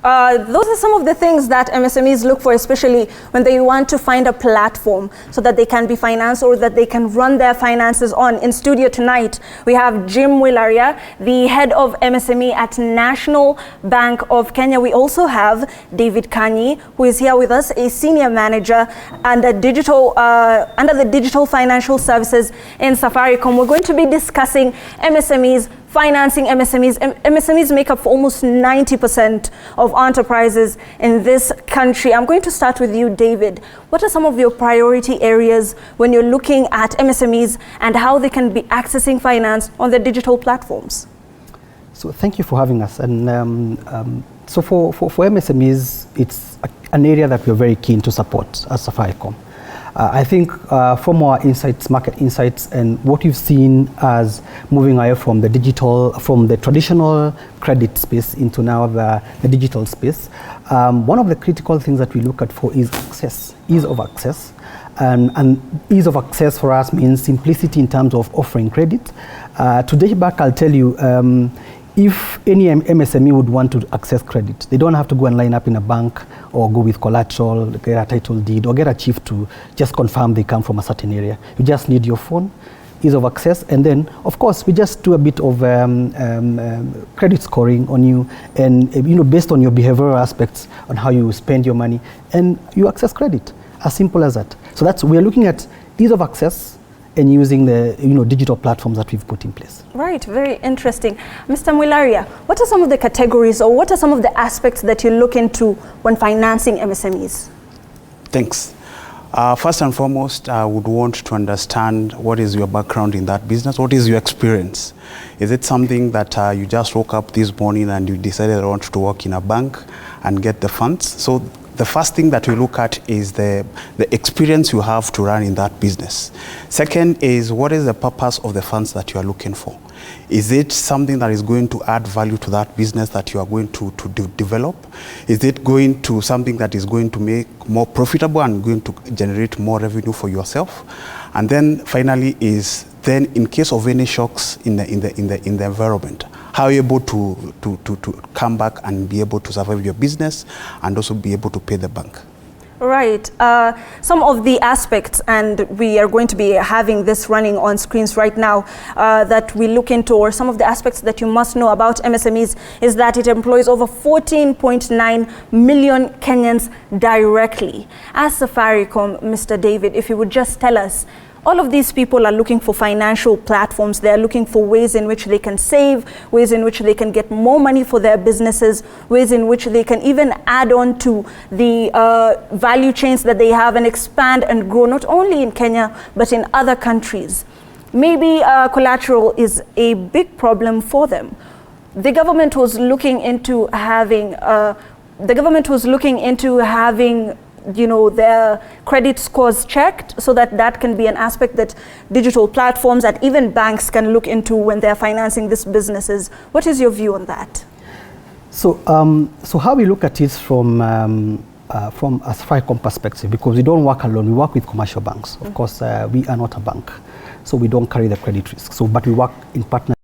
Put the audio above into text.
Those are some of the things that MSMEs look for, especially when they want to find a platform so that they can be financed or that they can run their finances on. In studio tonight, we have Jim Mwilaria, the head of MSME at National Bank of Kenya. We also have David Kanyi, who is here with us, a senior manager under the digital financial services in Safaricom. We're going to be discussing MSMEs, financing MSMEs. MSMEs make up for almost 90% of enterprises in this country. I'm going to start with you, David. What are some of your priority areas when you're looking at MSMEs and how they can be accessing finance on the digital platforms? So thank you for having us. And so for MSMEs, it's an area that we're very keen to support as Safaricom. I think from our insights, market insights, and what we've seen as moving away from the traditional credit space into now the digital space, one of the critical things that we look at for is access, ease of access. And ease of access for us means simplicity in terms of offering credit. Today back, I'll tell you, if any MSME would want to access credit, they don't have to go and line up in a bank or go with collateral, get a title deed, or get a chief to just confirm they come from a certain area. You just need your phone, ease of access, and then, of course, we just do a bit of credit scoring on you, and based on your behavioral aspects on how you spend your money, and you access credit. As simple as that. So we're looking at ease of access and using the digital platforms that we've put in place. Right, very interesting. Mr. Mwilaria, what are some of the categories or what are some of the aspects that you look into when financing MSMEs? Thanks. First and foremost, I would want to understand what is your background in that business? What is your experience? Is it something that you just woke up this morning and you decided I want to work in a bank and get the funds? So the first thing that we look at is the experience you have to run in that business. Second is, what is the purpose of the funds that you are looking for? Is it something that is going to add value to that business that you are going to develop? Is it going to something that is going to make more profitable and going to generate more revenue for yourself? And then finally is, then in case of any shocks in the environment, how are you able to come back and be able to survive your business and also be able to pay the bank? Right. Some of the aspects, and we are going to be having this running on screens right now, that we look into, or some of the aspects that you must know about MSMEs, is that it employs over 14.9 million Kenyans directly. As Safaricom, Mr. David, if you would just tell us, all of these people are looking for financial platforms. They're looking for ways in which they can save, ways in which they can get more money for their businesses, ways in which they can even add on to the value chains that they have and expand and grow, not only in Kenya, but in other countries. Maybe collateral is a big problem for them. The government was looking into having, their credit scores checked, so that can be an aspect that digital platforms and even banks can look into when they're financing these businesses. What is your view on that? So how we look at it from a Safaricom perspective, because we don't work alone, we work with commercial banks. Of course, we are not a bank, so we don't carry the credit risk. But we work in partnership